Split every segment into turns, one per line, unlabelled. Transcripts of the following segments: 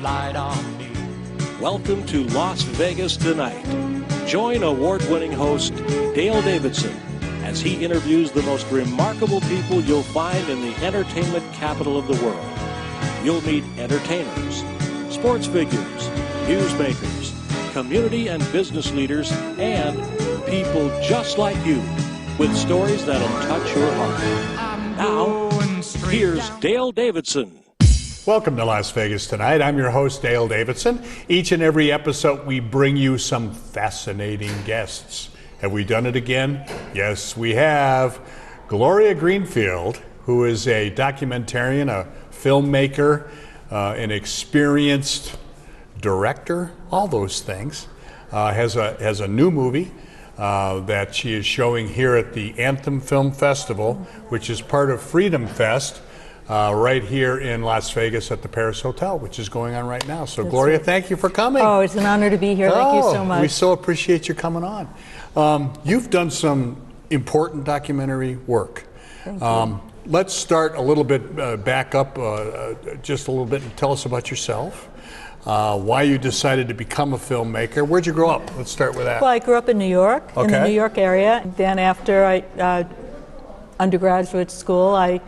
light on me.
Welcome to Las Vegas Tonight. Join award-winning host Dale Davidson as he interviews the most remarkable people you'll find in the entertainment capital of the world. You'll meet entertainers, sports figures, newsmakers, community and business leaders, and people just like you with stories that'll touch your heart. Now, here's Dale Davidson.
Welcome to Las Vegas Tonight. I'm your host, Dale Davidson. Each and every episode, we bring you some fascinating guests. Have we done it again? Yes, we have. Gloria Greenfield, who is a documentarian, a filmmaker, an experienced director, all those things, has a new movie that she is showing here at the Anthem Film Festival, which is part of Freedom Fest. Right here in Las Vegas at the Paris Hotel, which is going on right now. So, Gloria, thank you for coming.
Oh, it's an honor to be here. Thank you so much.
We so appreciate you coming on. You've done some important documentary work.
Thank you.
Let's start a little bit back up just a little bit and tell us about yourself, why you decided to become a filmmaker. Where'd you grow up? Let's start with that.
Well, I grew up in New York, in the New York area. Then after undergraduate school, I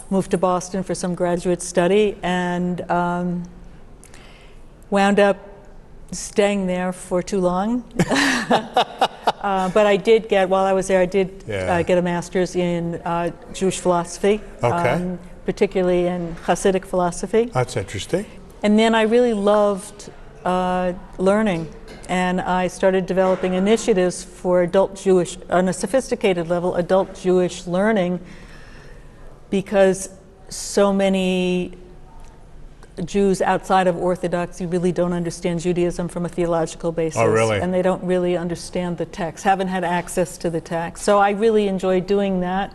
moved to Boston for some graduate study and wound up staying there for too long. But I did get, while I was there, get a master's in Jewish philosophy, particularly in Hasidic philosophy.
That's interesting.
And then I really loved learning. And I started developing initiatives for adult Jewish, on a sophisticated level, adult Jewish learning, because so many Jews outside of Orthodoxy really don't understand Judaism from a theological basis.
Oh, really?
And they don't really understand the text, haven't had access to the text. So I really enjoyed doing that,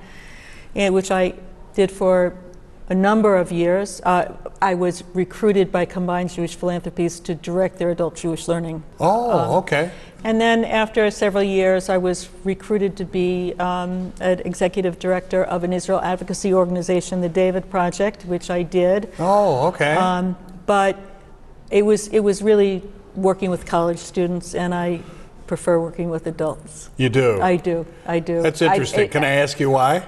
which I did for a number of years. I was recruited by Combined Jewish Philanthropies to direct their adult Jewish learning.
Oh, okay.
And then after several years, I was recruited to be an executive director of an Israel advocacy organization, the David Project, which I did.
Oh, okay.
But it was really working with college students, and I prefer working with adults.
You do?
I do.
That's interesting. Can I ask you why?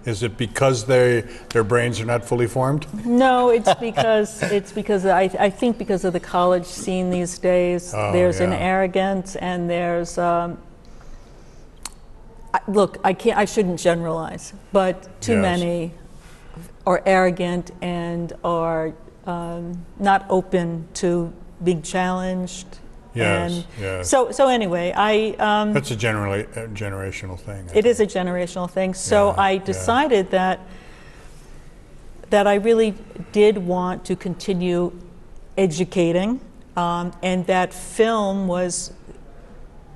Is it because their brains are not fully formed?
No, it's because I think because of the college scene these days. There's an arrogance, and there's look, I shouldn't generalize, but too many are arrogant and are not open to being challenged.
Yes.
So anyway,
that's a generational thing.
It is a generational thing. So I decided that I really did want to continue educating, and that film was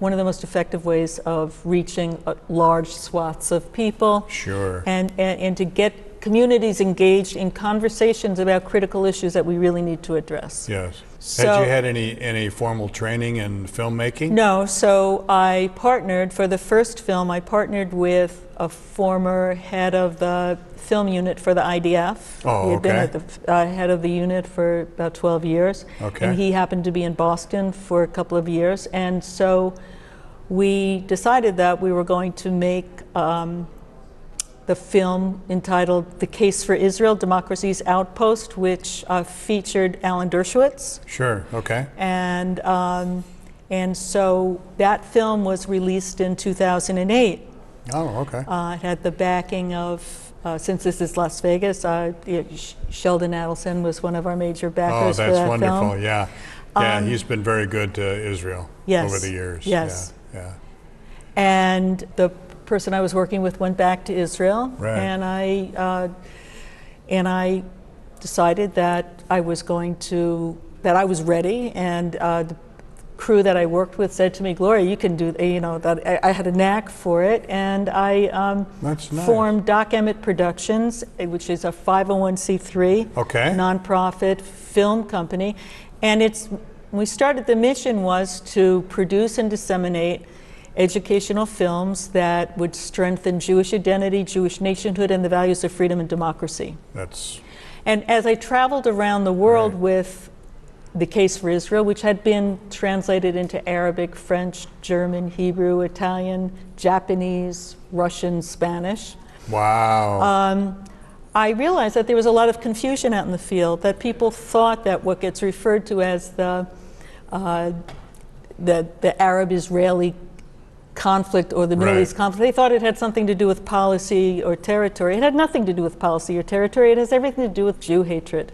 one of the most effective ways of reaching large swaths of people.
Sure.
And to get communities engaged in conversations about critical issues that we really need to address.
Yes.
So,
had you had any formal training in filmmaking?
No. So I partnered, for the first film, I partnered with a former head of the film unit for the IDF.
Oh,
he had been at the head of the unit for about 12 years.
Okay.
And he happened to be in Boston for a couple of years. And so we decided that we were going to make the film entitled The Case for Israel, Democracy's Outpost, which featured Alan Dershowitz.
Sure, okay.
And so that film was released in 2008.
Oh, okay.
It had the backing of, since this is Las Vegas, Sheldon Adelson was one of our major backers for that film.
Oh, that's wonderful, yeah. Yeah, he's been very good to Israel over the years.
Yes.
Yeah.
And the person I was working with went back to Israel,
right.
and I decided that I was ready, and the crew that I worked with said to me, "Gloria, you can do," that I had a knack for it, and I formed Doc Emmett Productions, which is a 501c3 nonprofit film company, and we started. The mission was to produce and disseminate educational films that would strengthen Jewish identity, Jewish nationhood, and the values of freedom and democracy. And as I traveled around the world with The Case for Israel, which had been translated into Arabic, French, German, Hebrew, Italian, Japanese, Russian, Spanish.
Wow.
I realized that there was a lot of confusion out in the field, that people thought that what gets referred to as the Arab-Israeli conflict or the Middle East conflict, they thought it had something to do with policy or territory. It had nothing to do with policy or territory. It has everything to do with Jew hatred.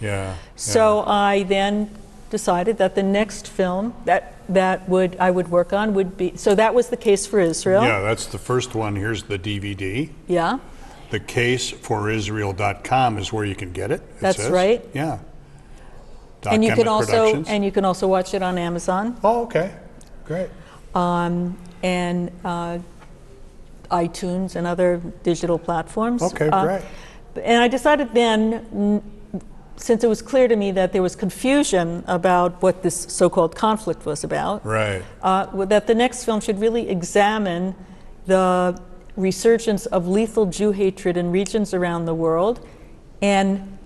Yeah.
So I then decided that the next film that I would work on would be, so that was The Case for Israel.
Yeah, that's the first one. Here's the DVD.
Yeah.
TheCaseForIsrael.com is where you can get it.
That's
says.
right.
Yeah.
And you can
Productions.
you can also watch it on Amazon.
Oh, okay. Great.
And iTunes and other digital platforms.
Okay, great.
And I decided then, since it was clear to me that there was confusion about what this so-called conflict was about, that the next film should really examine the resurgence of lethal Jew hatred in regions around the world and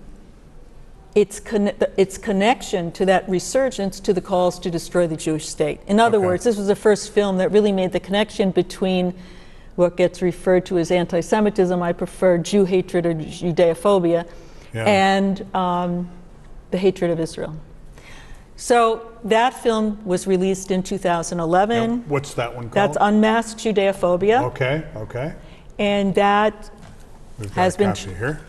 its connection to that resurgence to the calls to destroy the Jewish state. In other words, this was the first film that really made the connection between what gets referred to as anti-Semitism, I prefer Jew hatred or Judeophobia, and the hatred of Israel. So that film was released in 2011.
Now, what's that one called?
That's Unmasked Judeophobia.
Okay.
And that has been
here.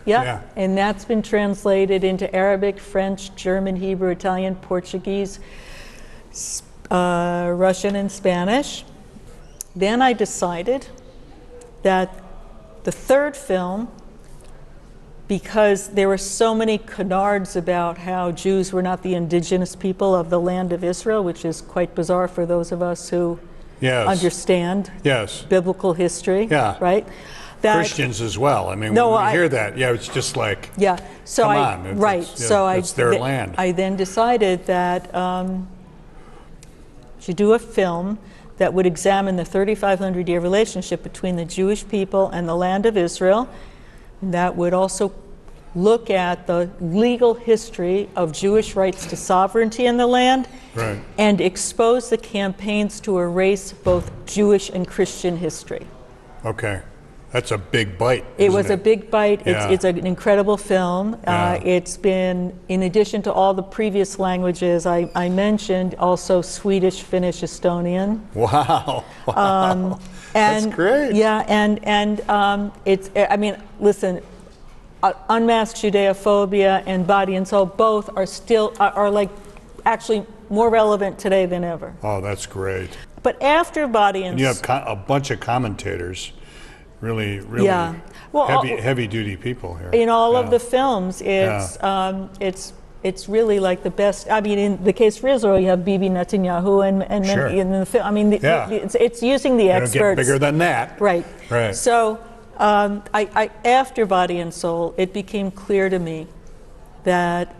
And that's been translated into Arabic, French, German, Hebrew, Italian, Portuguese, Russian, and Spanish. Then I decided that the third film, because there were so many canards about how Jews were not the indigenous people of the land of Israel, which is quite bizarre for those of us who understand biblical history, right? That
Christians as well. I mean, when we hear that, it's just like,
so
come on. It's their land.
I then decided that to do a film that would examine the 3,500-year relationship between the Jewish people and the land of Israel. That would also look at the legal history of Jewish rights to sovereignty in the land and expose the campaigns to erase both Jewish and Christian history.
Okay. That's a big bite.
It was a big bite. It's an incredible film. It's been, in addition to all the previous languages I mentioned, also Swedish, Finnish, Estonian.
Wow. That's great.
Yeah, and it's, I mean, listen, Unmasked Judeophobia and Body and Soul both are still, are like actually more relevant today than ever.
Oh, that's great.
But after Body and
Soul. You have a bunch of commentators, really heavy duty people here.
In all of the films, it's really like the best. I mean, in The Case for Israel, you have Bibi Netanyahu, and in the film, I mean, it's using the experts.
It'll get bigger than that.
Right. So, after Body and Soul, it became clear to me that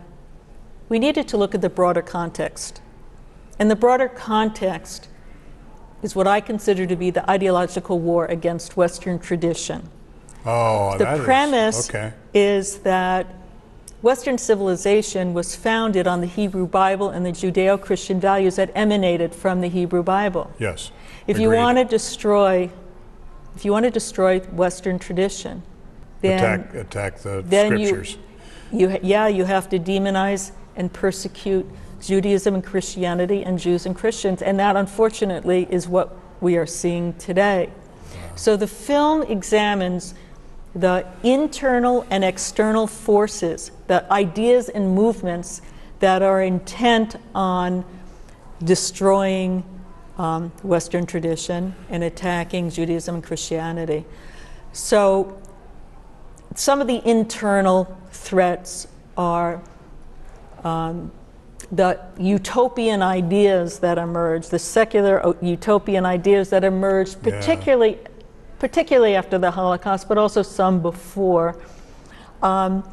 we needed to look at the broader context, and the broader context is what I consider to be the ideological war against Western tradition. The premise is that Western civilization was founded on the Hebrew Bible and the Judeo-Christian values that emanated from the Hebrew Bible.
Yes.
If you want to destroy Western tradition, then
attack the scriptures.
You have to demonize and persecute Judaism and Christianity and Jews and Christians, and that unfortunately is what we are seeing today. So the film examines the internal and external forces, the ideas and movements that are intent on destroying Western tradition and attacking Judaism and Christianity. So some of the internal threats are the utopian ideas that emerged, the secular utopian ideas that emerged, particularly after the Holocaust, but also some before. And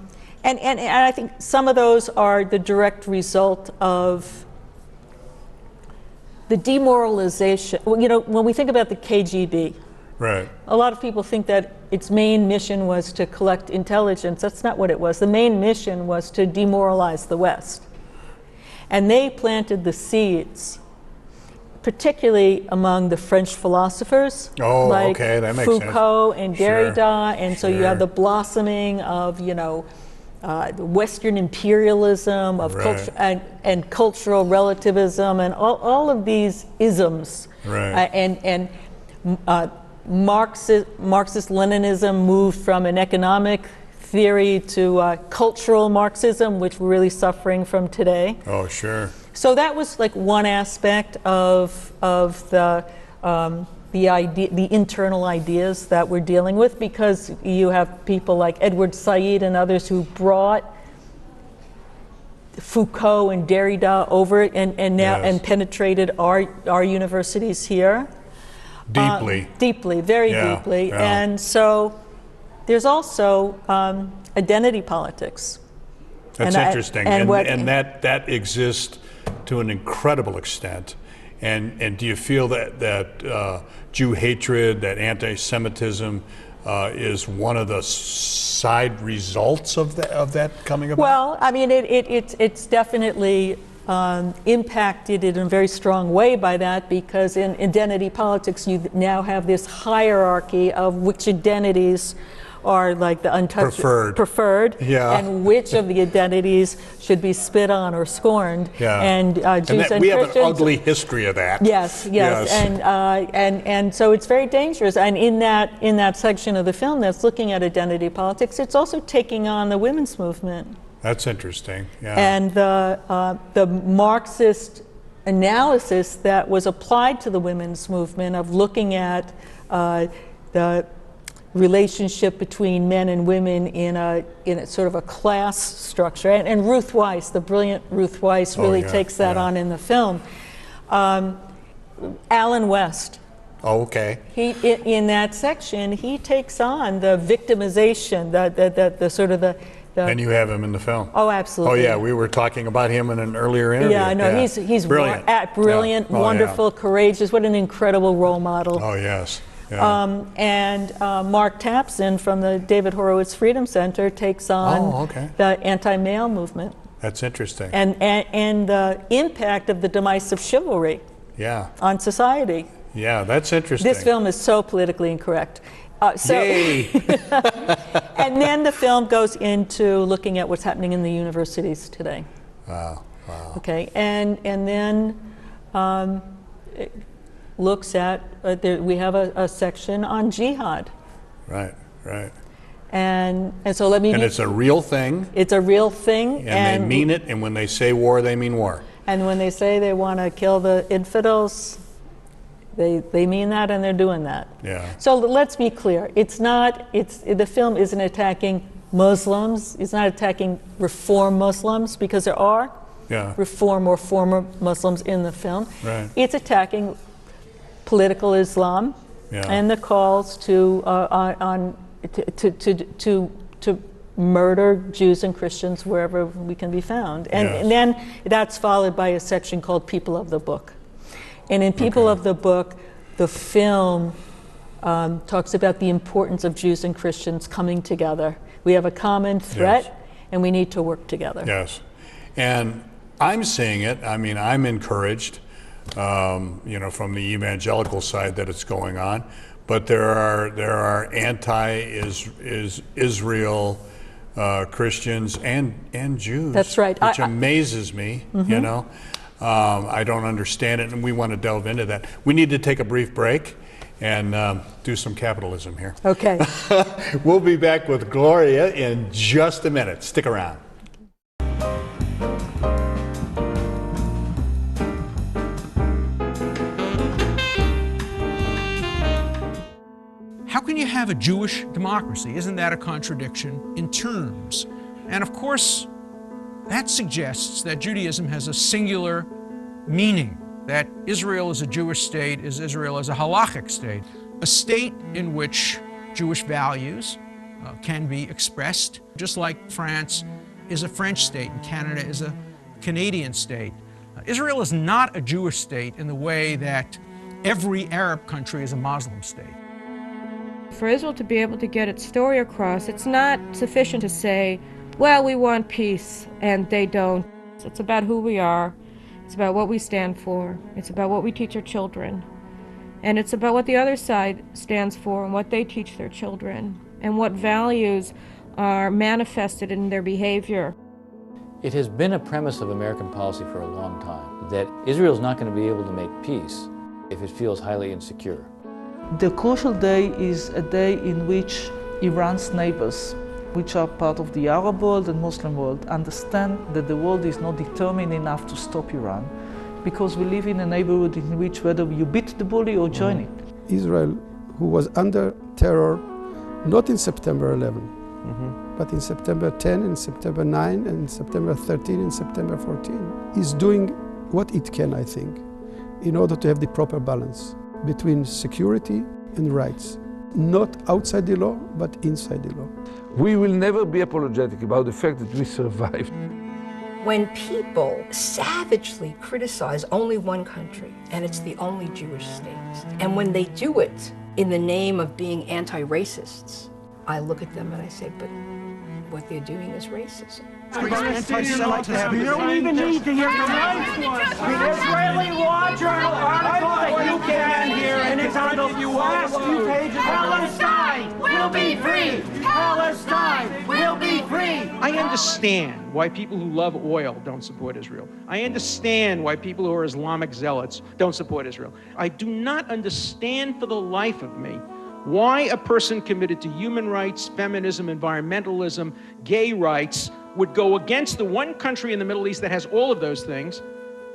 I think some of those are the direct result of the demoralization. You know, when we think about the KGB, a lot of people think that its main mission was to collect intelligence. That's not what it was. The main mission was to demoralize the West. And they planted the seeds, particularly among the French philosophers,
Oh,
like
okay, that makes sense.
Foucault and
Sure.
Derrida, and so you have the blossoming of, the Western imperialism, of
Right.
culture and cultural relativism, and all of these isms.
Right.
And Marxist-Leninism moved from an economic theory to cultural Marxism, which we're really suffering from today.
Oh, sure.
So that was like one aspect of the idea, the internal ideas that we're dealing with, because you have people like Edward Said and others who brought Foucault and Derrida over and now
Yes.
and penetrated our universities here.
Deeply.
Deeply, very
Yeah,
deeply.
yeah.
And so there's also identity politics.
That's interesting,
and
that exists to an incredible extent. And do you feel that Jew hatred, that anti-Semitism, is one of the side results of that coming about?
Well, I mean, it's definitely impacted in a very strong way by that, because in identity politics you now have this hierarchy of which identities are like the untouched preferred,
Yeah.
and which of the identities should be spit on or scorned.
Yeah.
And Jews and
we
Christians.
have an ugly history of that.
Yes. And so it's very dangerous. And in that section of the film that's looking at identity politics, it's also taking on the women's movement.
That's interesting. Yeah.
And the Marxist analysis that was applied to the women's movement of looking at the relationship between men and women in a sort of a class structure. And Ruth Weiss, the brilliant Ruth Weiss, really takes that on in the film. Alan West.
Oh, okay.
In that section, he takes on the victimization, the sort of the
And you have him in the film.
Oh, absolutely.
Oh, yeah. We were talking about him in an earlier interview.
Yeah, I know. He's
brilliant.
Brilliant,
Yeah. Oh,
wonderful, courageous. What an incredible role model.
Oh, yes. Yeah.
And Mark Tapson from the David Horowitz Freedom Center takes on the anti-male movement.
That's interesting.
And the impact of the demise of chivalry on society.
Yeah, that's interesting.
This film is so politically incorrect.
Yay!
And then the film goes into looking at what's happening in the universities today.
Wow.
Okay, and then it looks at, we have a section on jihad.
Right.
And so let me...
And it's a real thing.
It's a real thing.
And they mean it, and when they say war, they mean war.
And when they say they want to kill the infidels, they mean that, and they're doing that.
Yeah.
So let's be clear. The film isn't attacking Muslims. It's not attacking Reform Muslims, because there are Reform or former Muslims in the film.
Right.
It's attacking political Islam and the calls to murder Jews and Christians wherever we can be found. And then that's followed by a section called People of the Book. And in People of the Book, the film talks about the importance of Jews and Christians coming together. We have a common threat, and we need to work together.
Yes. And I'm seeing it. I mean, I'm encouraged, from the evangelical side that it's going on. But there are anti-Israel Christians and Jews.
That's right.
Which amazes me. I don't understand it, and we want to delve into that. We need to take a brief break and do some capitalism here.
Okay.
We'll be back with Gloria in just a minute. Stick around.
How can you have a Jewish democracy? Isn't that a contradiction in terms? And of course, that suggests that Judaism has a singular meaning, that Israel as a Jewish state is Israel as a halachic state, a state in which Jewish values can be expressed, just like France is a French state and Canada is a Canadian state. Israel is not a Jewish state in the way that every Arab country is a Muslim state.
For Israel to be able to get its story across, it's not sufficient to say, well, we want peace, and they don't. It's about who we are, It's about what we stand for. It's about what we teach our children. And it's about what the other side stands for and what they teach their children and what values are manifested in their behavior.
It has been a premise of American policy for a long time that Israel is not going to be able to make peace if it feels highly insecure.
The crucial day is a day in which Iran's neighbors, which are part of the Arab world and Muslim world, understand that the world is not determined enough to stop Iran, because we live in a neighborhood in which whether you beat the bully or join it.
Israel, who was under terror, not in September 11, but in September 10 and September 9 and September 13 and September 14, is doing what it can, I think, in order to have the proper balance between security and rights. Not outside the law, but inside the law.
We will never be apologetic about the fact that we survived.
When people savagely criticize only one country, and it's the only Jewish state, and when they do it in the name of being anti-racists, I look at them and I say, but what they're doing is racism.
You don't even need to hear from the Israeli Law Journal article that you can hear, and it's on the last few pages. Palestine will be free! Palestine will be free!
I understand why people who love oil don't support Israel. I understand why people who are Islamic zealots don't support Israel. I do not understand for the life of me why a person committed to human rights, feminism, environmentalism, gay rights would go against the one country in the Middle East that has all of those things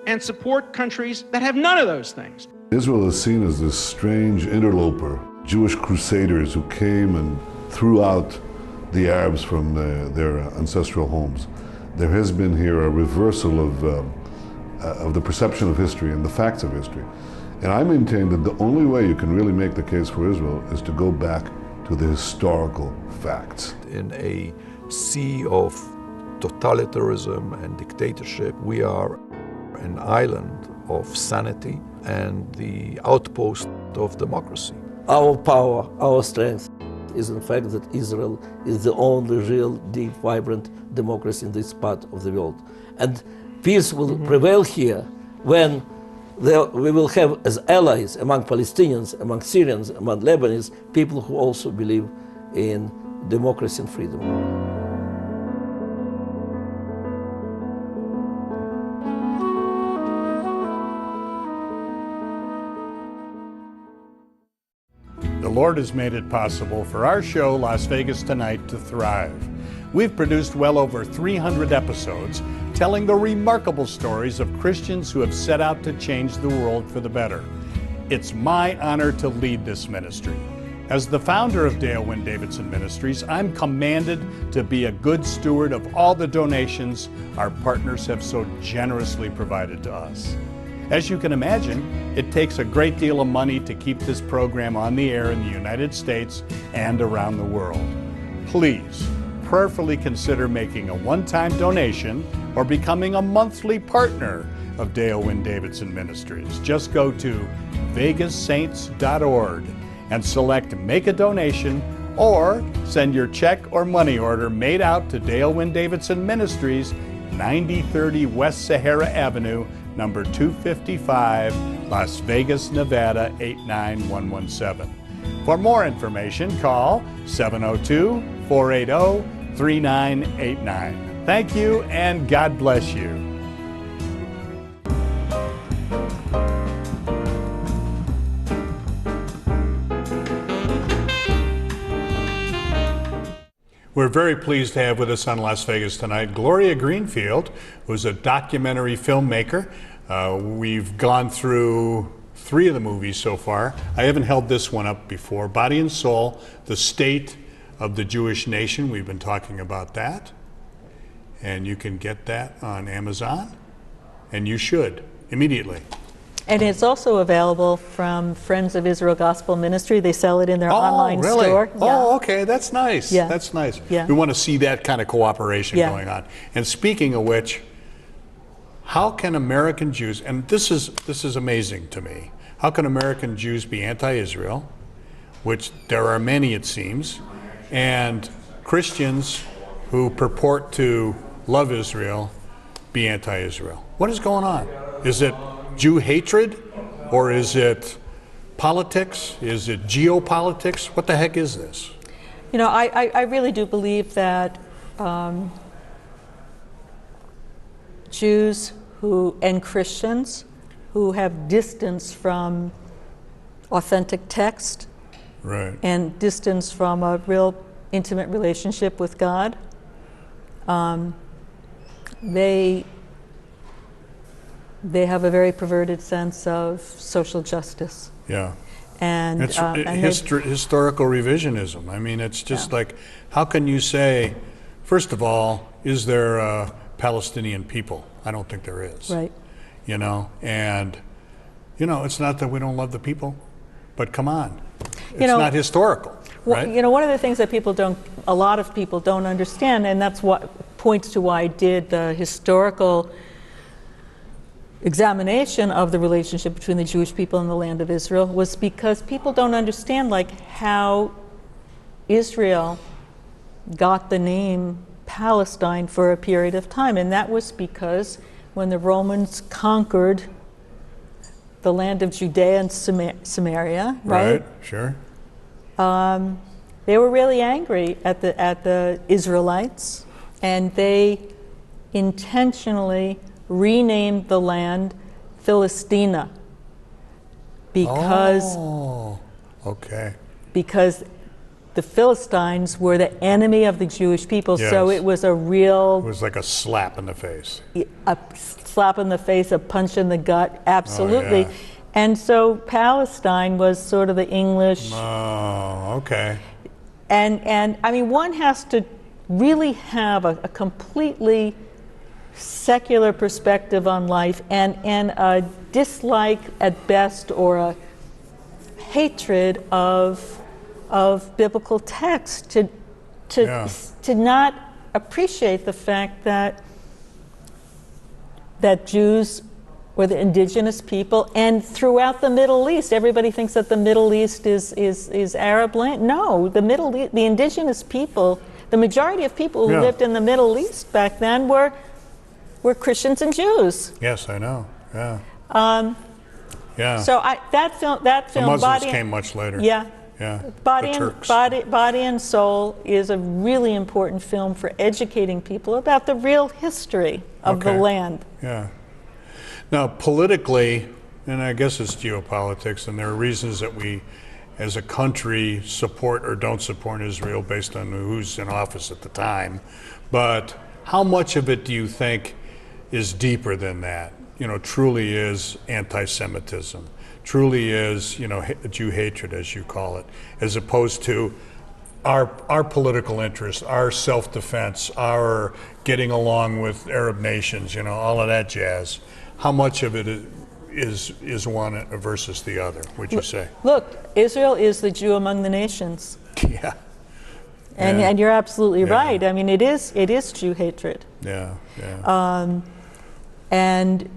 and support countries that have none of those things.
Israel is seen as this strange interloper, Jewish crusaders who came and threw out the Arabs from their ancestral homes. There has been here a reversal of the perception of history and the facts of history. And I maintain that the only way you can really make the case for Israel is to go back to the historical facts.
In a sea of totalitarianism and dictatorship, we are an island of sanity and the outpost of democracy.
Our power, our strength is in fact that Israel is the only real, deep, vibrant democracy in this part of the world. And peace will prevail here when we will have as allies among Palestinians, among Syrians, among Lebanese, people who also believe in democracy and freedom.
The Lord has made it possible for our show, Las Vegas Tonight, to thrive. We've produced well over 300 episodes telling the remarkable stories of Christians who have set out to change the world for the better. It's my honor to lead this ministry. As the founder of Dale Wynn Davidson Ministries, I'm commanded to be a good steward of all the donations our partners have so generously provided to us. As you can imagine, it takes a great deal of money to keep this program on the air in the United States and around the world. Please prayerfully consider making a one-time donation or becoming a monthly partner of Dale Wynn Davidson Ministries. Just go to vegassaints.org and select Make a Donation, or send your check or money order made out to Dale Wynn Davidson Ministries, 9030 West Sahara Avenue, number 255, Las Vegas, Nevada 89117. For more information, call 702-480-3989. Thank you, and God bless you. We're very pleased to have with us on Las Vegas Tonight Gloria Greenfield, who's a documentary filmmaker. We've gone through 3 of the movies so far. I haven't held this one up before. Body and Soul, The State of the Jewish Nation. We've been talking about that. And you can get that on Amazon. And you should, immediately.
And it's also available from Friends of Israel Gospel Ministry. They sell it in their online store.
Oh, okay, that's nice.
Yeah.
That's nice.
Yeah.
We want to see that kind of cooperation going on. And speaking of which, how can American Jews, and this is amazing to me, how can American Jews be anti-Israel, which there are many it seems, and Christians who purport to love Israel be anti-Israel? What is going on? Is it Jew hatred, or is it politics? Is it geopolitics? What the heck is this?
You know, I really do believe that Jews and Christians who have distance from authentic text,
right,
and distance from a real intimate relationship with God, they have a very perverted sense of social justice.
Yeah.
And
it's historical revisionism. I mean, it's just like, how can you say, first of all, is there a Palestinian people? I don't think there is.
Right.
You know, and, you know, it's not that we don't love the people, but come on. It's not historical, right?
Well, you know, one of the things that a lot of people don't understand, and that's what points to why I did the historical examination of the relationship between the Jewish people and the land of Israel, was because people don't understand like how Israel got the name Palestine for a period of time, and that was because when the Romans conquered the land of Judea and Samaria, right?
Sure.
They were really angry at the Israelites, and they intentionally renamed the land Philistina because because the Philistines were the enemy of the Jewish people.
Yes.
So it was
It was like a slap in the face.
a slap in the face, a punch in the gut, absolutely.
Oh, yeah.
And so Palestine was sort of the English.
Oh, okay.
And I mean, one has to really have a completely secular perspective on life and a dislike at best or a hatred of biblical text to not appreciate the fact that Jews were the indigenous people, and throughout the Middle East, everybody thinks that the Middle East is Arab land. No, the indigenous people, the majority of people who lived in the Middle East back then were Christians and Jews.
Yes, I know. Yeah. Yeah.
So that film,
the Muslims came much later.
Yeah.
Yeah.
Body and Soul is a really important film for educating people about the real history of the land.
Yeah. Now, politically, and I guess it's geopolitics, and there are reasons that we, as a country, support or don't support Israel based on who's in office at the time. But how much of it do you think is deeper than that? You know, truly is anti-Semitism, truly is, you know, Jew hatred, as you call it, as opposed to our political interests, our self-defense, our getting along with Arab nations, you know, all of that jazz. How much of it is one versus the other, would you say?
Look, Israel is the Jew among the nations.
Yeah.
And you're absolutely right. I mean, it is Jew hatred.
Yeah, yeah.
And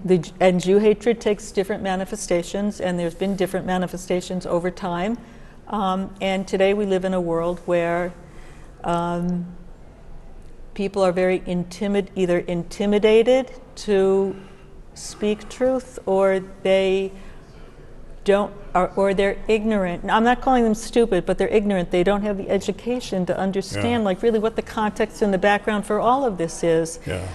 Jew hatred takes different manifestations, and there's been different manifestations over time. And today we live in a world where people are very either intimidated to speak truth, or they don't, or they're ignorant. I'm not calling them stupid, but they're ignorant. They don't have the education to understand, like, really what the context and the background for all of this is.
Yeah.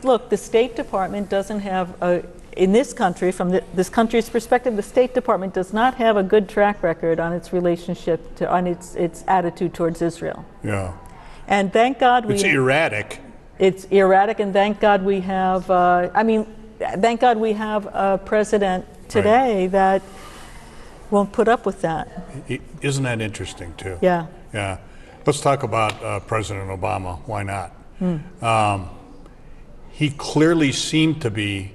Look, the State Department doesn't have in this country, from this country's perspective, the State Department does not have a good track record on its relationship on its attitude towards Israel.
Yeah.
And thank God
it's erratic.
It's erratic, and thank God we have. Thank God we have a president today that won't put up with that.
Isn't that interesting too?
Yeah.
Yeah. Let's talk about President Obama. Why not? He clearly seemed to be,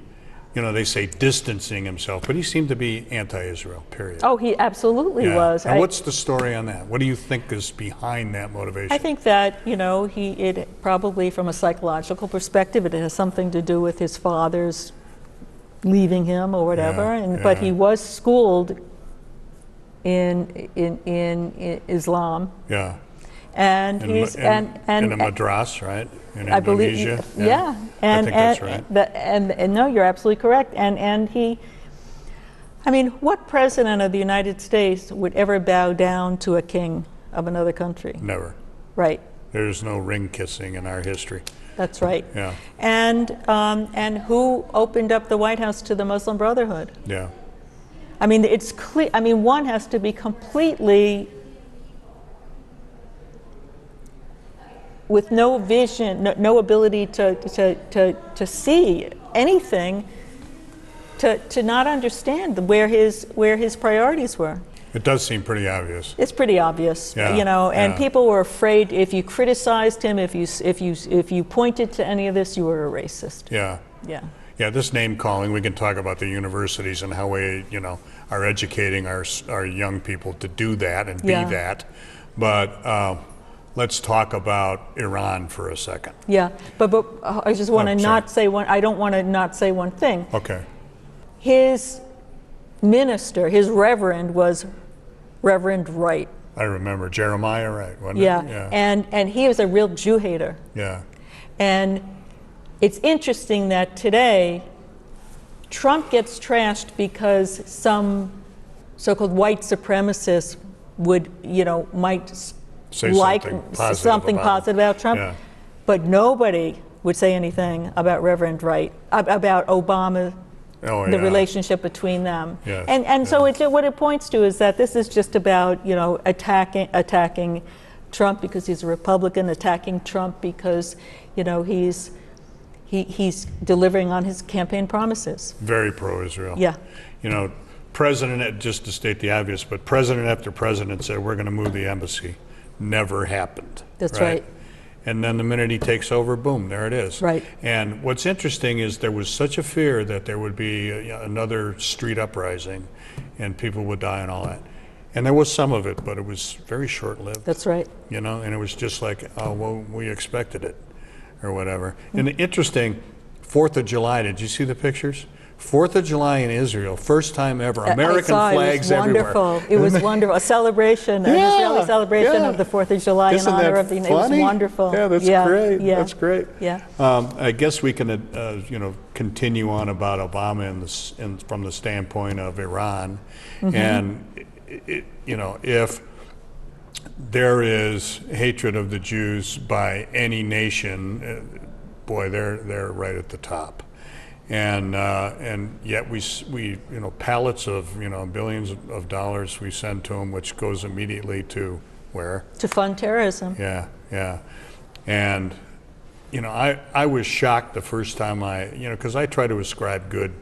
you know, they say distancing himself, but he seemed to be anti-Israel, period.
Oh, he absolutely was.
And what's the story on that? What do you think is behind that motivation?
I think that, you know, it probably, from a psychological perspective, it has something to do with his father's leaving him or whatever. But he was schooled in Islam.
Yeah.
And he's
in a madras, right? In
I believe,
Indonesia.
yeah.
I think that's right.
And no, you're absolutely correct. And he, I mean, what president of the United States would ever bow down to a king of another country?
Never.
Right.
There's no ring kissing in our history.
That's right.
Yeah.
And who opened up the White House to the Muslim Brotherhood?
Yeah.
I mean, it's clear. I mean, one has to be completely with no vision, no ability to see anything, to not understand where his priorities were.
It does seem pretty obvious.
It's pretty obvious,
Yeah,
you know. And
yeah.
people were afraid if you criticized him, if you pointed to any of this, you were a racist.
Yeah.
Yeah.
Yeah, this name calling, we can talk about the universities and how we, are educating our young people to do that and be that. But let's talk about Iran for a second.
Yeah, but I just want to not say one. I don't want to not say one thing.
Okay.
His minister, his reverend, was Reverend Wright.
I remember Jeremiah Wright, wasn't
Yeah.
it? Yeah.
And he was a real Jew hater.
Yeah.
And it's interesting that today Trump gets trashed because some so-called white supremacists would, might
Say
like
something
positive about Trump,
Yeah.
but nobody would say anything about Reverend Wright, about Obama, the relationship between them.
Yes,
And so what it points to is that this is just about, attacking Trump because he's a Republican, attacking Trump because, he's delivering on his campaign promises.
Very pro-Israel.
Yeah.
President, just to state the obvious, but president after president said, we're going to move the embassy. Never happened.
That's right.
And then the minute he takes over, boom, there it is.
Right.
And what's interesting is there was such a fear that there would be another street uprising and people would die and all that. And there was some of it, but it was very short-lived.
That's right.
And it was just like, oh, well, we expected it or whatever. And interesting, 4th of July, did you see the pictures? 4th of July in Israel, first time ever, American flags everywhere.
It was wonderful. A celebration, an Israeli celebration of the 4th of July in honor of the. It was wonderful.
Yeah, that's great.
Yeah.
That's great.
Yeah.
I guess we can, continue on about Obama from the standpoint of Iran, and if there is hatred of the Jews by any nation, boy, they're right at the top. And yet we pallets of billions of dollars we send to them, which goes immediately to where?
To fund terrorism.
Yeah. And I was shocked the first time because I try to ascribe good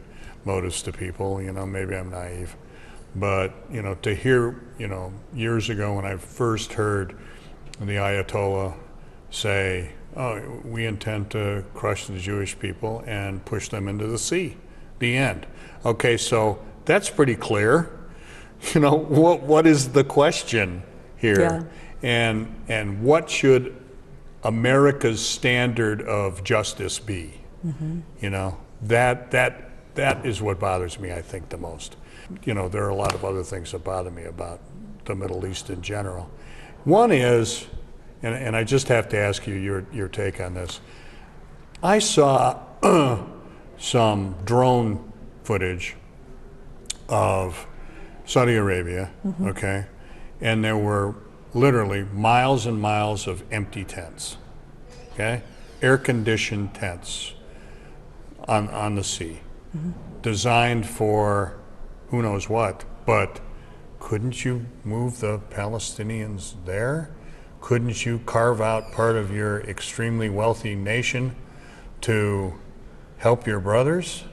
motives to people. Maybe I'm naive, but to hear years ago when I first heard the Ayatollah say, oh, we intend to crush the Jewish people and push them into the sea. The end. Okay, so that's pretty clear. What is the question here? Yeah. And what should America's standard of justice be? Mm-hmm. That is what bothers me, I think, the most. There are a lot of other things that bother me about the Middle East in general. One is, and I just have to ask you your take on this. I saw some drone footage of Saudi Arabia, okay, and there were literally miles and miles of empty tents, okay, air-conditioned tents on the sea, designed for who knows what, but couldn't you move the Palestinians there? Couldn't you carve out part of your extremely wealthy nation to help your brothers?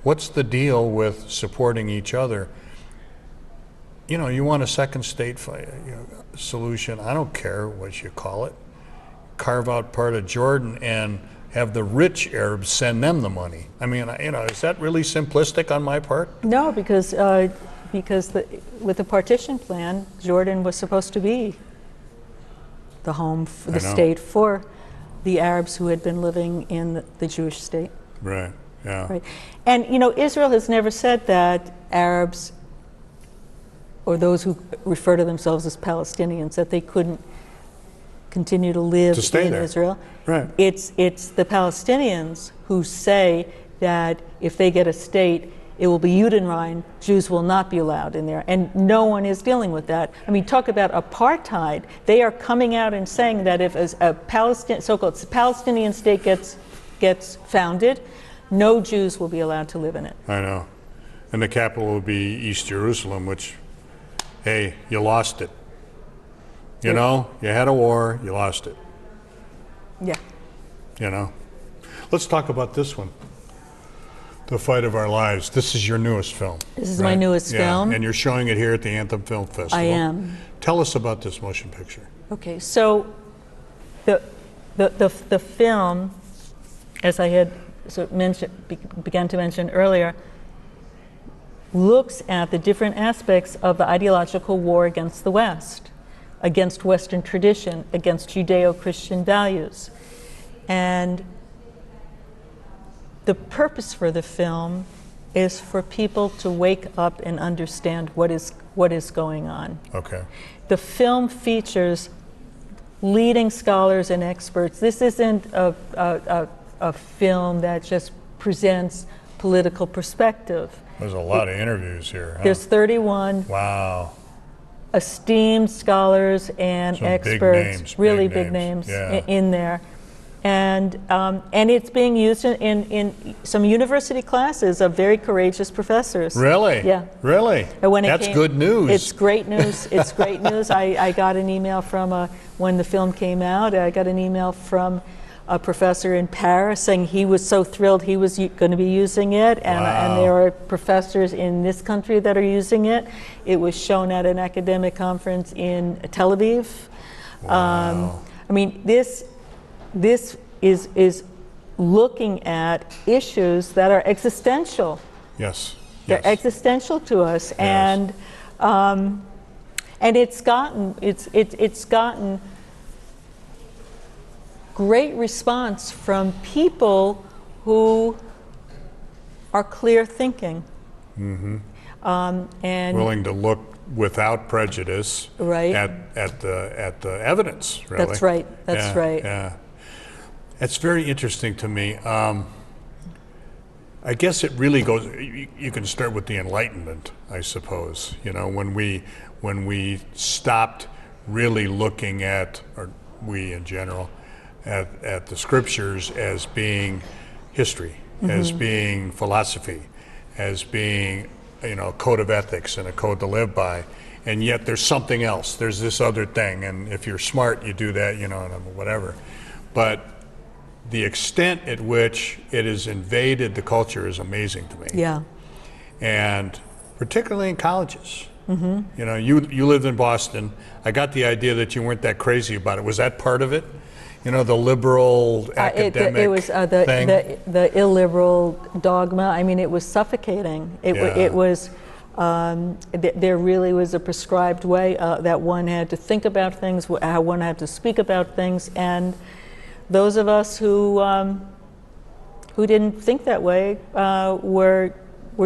What's the deal with supporting each other? You want a second state solution, I don't care what you call it. Carve out part of Jordan and have the rich Arabs send them the money. I mean, is that really simplistic on my part?
No, because with the partition plan, Jordan was supposed to be the home, the state for the Arabs who had been living in the Jewish state.
Right, yeah.
Right. And, Israel has never said that Arabs or those who refer to themselves as Palestinians, that they couldn't continue to live
To stay
in
there.
Israel.
Right.
It's the Palestinians who say that if they get a state, it will be Judenrein. Jews will not be allowed in there, and no one is dealing with that. I mean, talk about apartheid. They are coming out and saying that if a so-called Palestinian state gets founded, no Jews will be allowed to live in it.
I know. And the capital will be East Jerusalem, which, hey, you lost it. You know, you had a war, you lost it.
Yeah.
You know. Let's talk about this one. The Fight of Our Lives. This is your newest film.
This is my newest film.
And you're showing it here at the Anthem Film Festival.
I am.
Tell us about this motion picture.
Okay, so the film, as I had began to mention earlier, looks at the different aspects of the ideological war against the West, against Western tradition, against Judeo-Christian values. And the purpose for the film is for people to wake up and understand what is going on.
Okay.
The film features leading scholars and experts. This isn't a film that just presents political perspective.
There's a lot of interviews here. Huh?
There's 31
wow.
esteemed scholars and
Some
experts, really big names
yeah.
in there. And it's being used in some university classes of very courageous professors.
Really?
Yeah.
Really?
And when
That's good news.
It's great news. It's great news. I got an email from, when the film came out, I got an email from a professor in Paris saying he was so thrilled he was going to be using it. And,
wow.
and there are professors in this country that are using it. It was shown at an academic conference in Tel Aviv.
Wow.
I mean, this is looking at issues that are existential.
Yes.
They're existential to us,
yes.
and it's gotten great response from people who are clear thinking, and
willing to look without prejudice
right.
at the evidence. Really.
That's right. That's right.
Yeah. It's very interesting to me. I guess it really goes. You can start with the Enlightenment, I suppose. You know, when we stopped really looking at, or we in general, at the scriptures as being history, as being philosophy, as being a code of ethics and a code to live by, and yet there's something else. There's this other thing, and if you're smart, you do that. Whatever, but the extent at which it has invaded the culture is amazing to me.
Yeah.
And particularly in colleges. You lived in Boston. I got the idea that you weren't that crazy about it. Was that part of it? The liberal academic
it was
thing?
the illiberal dogma. I mean, it was suffocating. It was. There really was a prescribed way that one had to think about things, how one had to speak about things, and those of us who didn't think that way were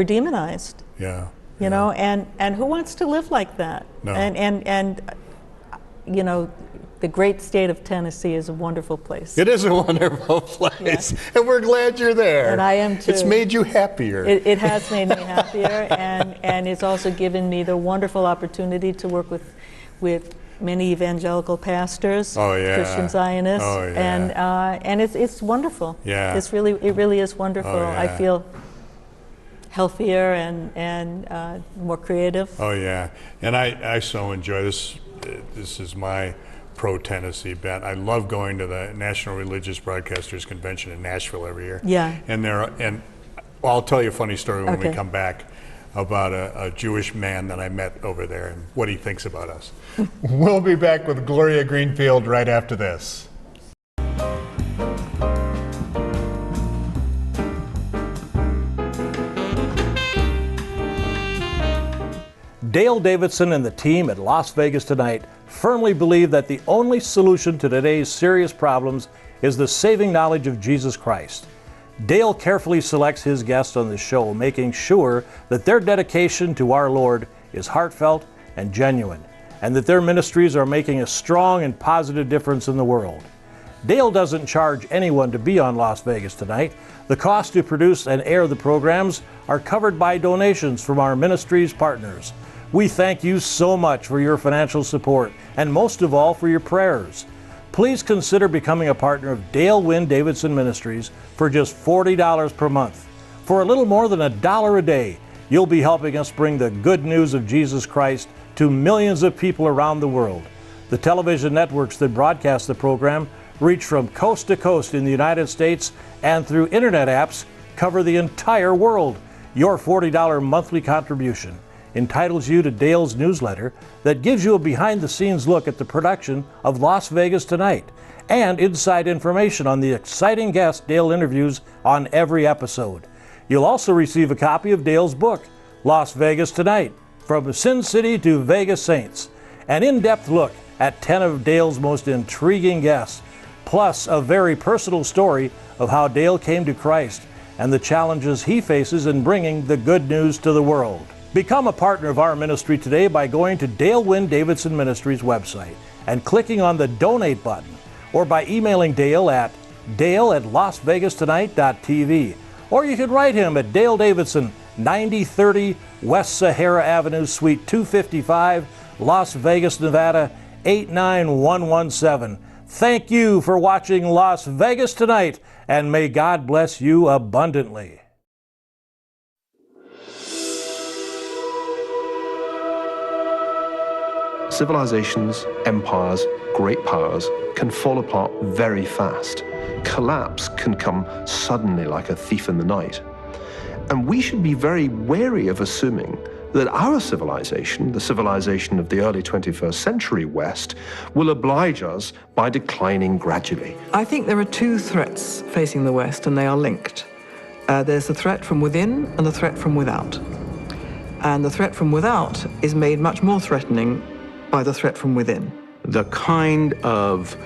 demonized.
Yeah.
And who wants to live like that?
No.
And the great state of Tennessee is a wonderful place.
It is a wonderful place, and we're glad you're there.
And I am too.
It's made you happier.
It has made me happier, and it's also given me the wonderful opportunity to work with many evangelical pastors, Christian Zionists, and it's wonderful.
Yeah.
It really is wonderful.
Oh, yeah.
I feel healthier and more creative.
Oh yeah, and I so enjoy this. This is my pro-Tennessee bent. I love going to the National Religious Broadcasters Convention in Nashville every year.
Yeah.
And I'll tell you a funny story when we
Okay.
come back about a Jewish man that I met over there and what he thinks about us. We'll be back with Gloria Greenfield right after this.
Dale Davidson and the team at Las Vegas Tonight firmly believe that the only solution to today's serious problems is the saving knowledge of Jesus Christ. Dale carefully selects his guests on the show, making sure that their dedication to our Lord is heartfelt and genuine. and that their ministries are making a strong and positive difference in the world. Dale doesn't charge anyone to be on Las Vegas Tonight. The cost to produce and air the programs are covered by donations from our ministry's partners. We thank you so much for your financial support and most of all for your prayers. Please consider becoming a partner of Dale Wynn Davidson Ministries for just $40 per month. For a little more than $1 a day, you'll be helping us bring the good news of Jesus Christ to millions of people around the world. The television networks that broadcast the program reach from coast to coast in the United States, and through internet apps cover the entire world. Your $40 monthly contribution entitles you to Dale's newsletter that gives you a behind-the-scenes look at the production of Las Vegas Tonight and inside information on the exciting guests Dale interviews on every episode. You'll also receive a copy of Dale's book, Las Vegas Tonight, From Sin City to Vegas Saints, an in-depth look at 10 of Dale's most intriguing guests, plus a very personal story of how Dale came to Christ and the challenges he faces in bringing the good news to the world. Become a partner of our ministry today by going to Dale Wynn Davidson Ministries website and clicking on the donate button, or by emailing Dale at dale@lasvegastonight.tv, or you could write him at Dale Davidson, 9030 West Sahara Avenue, Suite 255, Las Vegas, Nevada, 89117. Thank you for watching Las Vegas Tonight, and may God bless you abundantly.
Civilizations, empires, great powers can fall apart very fast. Collapse can come suddenly like a thief in the night. And we should be very wary of assuming that our civilization, the civilization of the early 21st century West, will oblige us by declining gradually.
I think there are two threats facing the West, and they are linked. There's the threat from within and the threat from without. And the threat from without is made much more threatening by the threat from within.
The kind of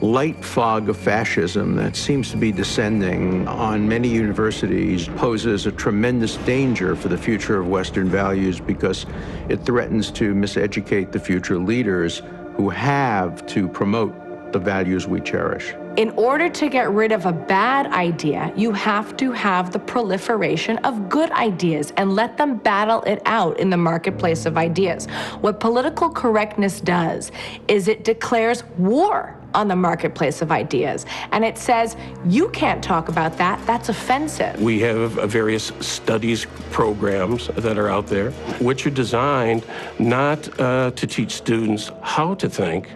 light fog of fascism that seems to be descending on many universities poses a tremendous danger for the future of Western values, because it threatens to miseducate the future leaders who have to promote the values we cherish.
In order to get rid of a bad idea, you have to have the proliferation of good ideas and let them battle it out in the marketplace of ideas. What political correctness does is it declares war on the marketplace of ideas. And it says, you can't talk about that, that's offensive.
We have various studies programs that are out there, which are designed not to teach students how to think,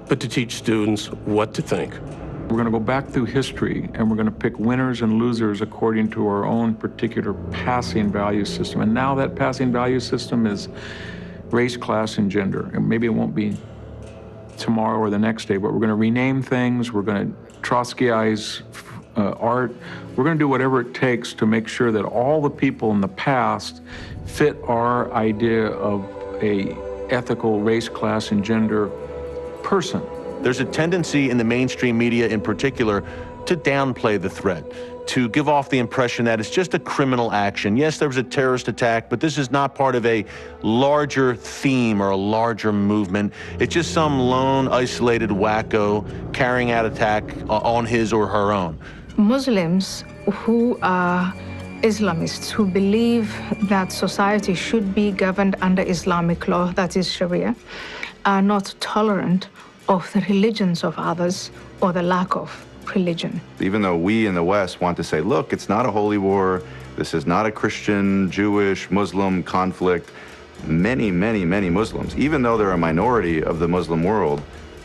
but to teach students what to think.
We're going to go back through history, and we're going to pick winners and losers according to our own particular passing value system. And now that passing value system is race, class, and gender. And maybe it won't be tomorrow or the next day, but we're going to rename things. We're going to Trotskyize art. We're going to do whatever it takes to make sure that all the people in the past fit our idea of a ethical race, class, and gender person.
There's a tendency in the mainstream media in particular to downplay the threat, to give off the impression that it's just a criminal action. Yes, there was a terrorist attack, but this is not part of a larger theme or a larger movement. It's just some lone, isolated wacko carrying out attack on his or her own.
Muslims who are Islamists, who believe that society should be governed under Islamic law, that is Sharia, are not tolerant of the religions of others or the lack of religion.
Even though we in the West want to say, look, it's not a holy war, this is not a Christian, Jewish, Muslim conflict, many, many, many Muslims, even though they're a minority of the Muslim world,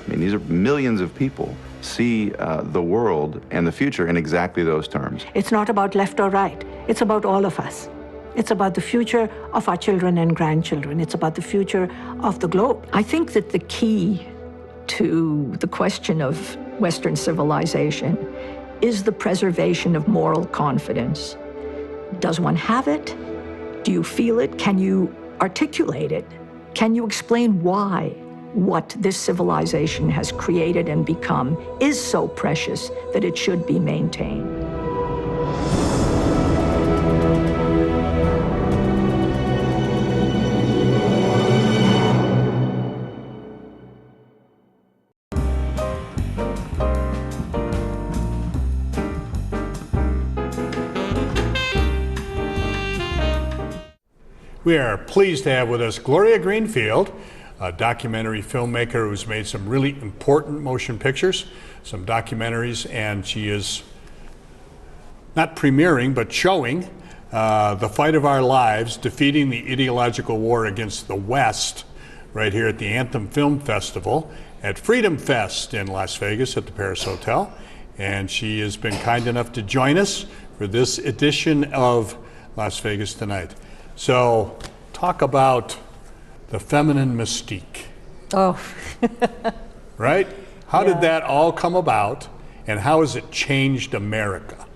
I mean, these are millions of people, see the world and the future in exactly those terms.
It's not about left or right, it's about all of us. It's about the future of our children and grandchildren. It's about the future of the globe.
I think that the key to the question of Western civilization is the preservation of moral confidence. Does one have it? Do you feel it? Can you articulate it? Can you explain why what this civilization has created and become is so precious that it should be maintained?
We are pleased to have with us Gloria Greenfield, a documentary filmmaker who's made some really important motion pictures, some documentaries, and she is not premiering, but showing The Fight of Our Lives, Defeating the Ideological War Against the West, right here at the Anthem Film Festival at Freedom Fest in Las Vegas at the Paris Hotel. And she has been kind enough to join us for this edition of Las Vegas Tonight. So, talk about the feminine mystique.
Oh.
Right? How
Yeah.
did that all come about, and how has it changed America?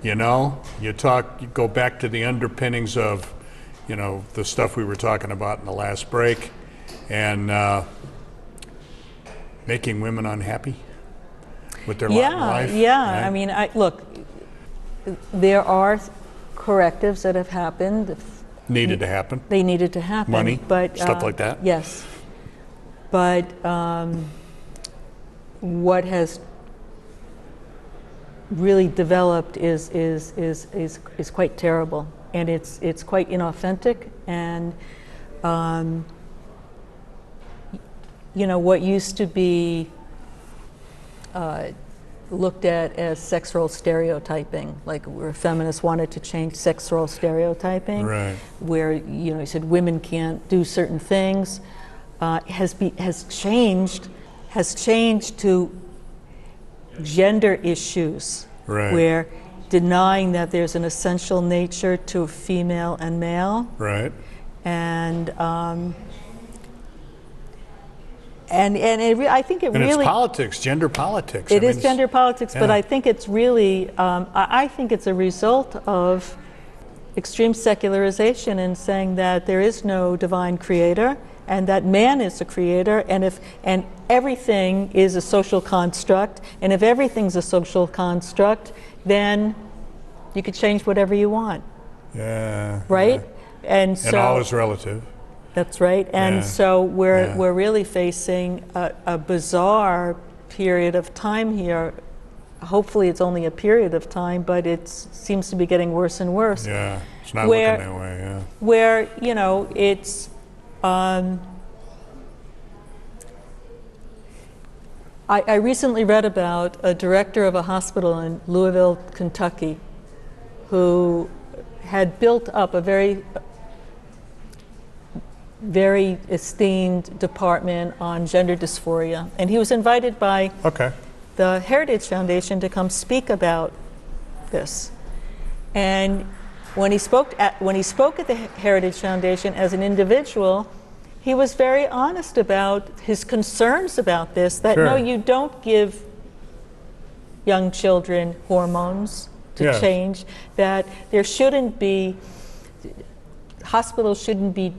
You know, you go back to the underpinnings of, you know, the stuff we were talking about in the last break, and making women unhappy with their lot in life.
Yeah.
Right?
I mean, look, there are correctives that have happened.
Needed to happen.
They needed to happen.
Money,
but
stuff like that.
Yes, but what has really developed is quite terrible, and it's quite inauthentic, and you know, what used to be looked at as sex role stereotyping, like where feminists wanted to change sex role stereotyping,
right,
where, you know, you said women can't do certain things, has changed to gender issues,
right,
where denying that there's an essential nature to female and male,
right,
and I think it
and
really.
it's politics, gender politics.
It is gender politics, but
yeah.
I think it's really. I think it's a result of extreme secularization and saying that there is no divine creator, and that man is the creator, and everything is a social construct, and if everything's a social construct, then you could change whatever you want.
Yeah.
Right?
Yeah. And all is relative.
That's right. And
yeah.
so we're really facing a bizarre period of time here. Hopefully it's only a period of time, but it seems to be getting worse and worse.
Yeah, it's not looking that way, yeah.
Where, you know, it's I recently read about a director of a hospital in Louisville, Kentucky, who had built up a very esteemed department on gender dysphoria, and he was invited by the Heritage Foundation to come speak about this. And when he spoke at the Heritage Foundation as an individual, he was very honest about his concerns about this, that no, you don't give young children hormones to change, that there shouldn't be, hospitals shouldn't be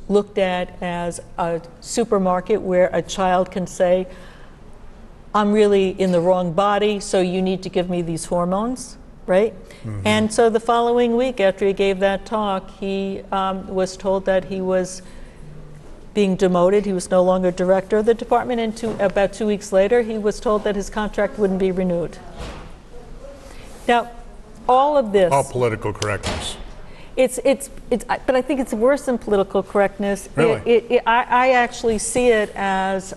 looked at as a supermarket where a child can say, I'm really in the wrong body, so you need to give me these hormones, right? Mm-hmm. And so the following week after he gave that talk, he was told that he was being demoted. He was no longer director of the department, and about 2 weeks later, he was told that his contract wouldn't be renewed. Now, all of this...
All political correctness.
But I think it's worse than political correctness.
Really?
I actually see it as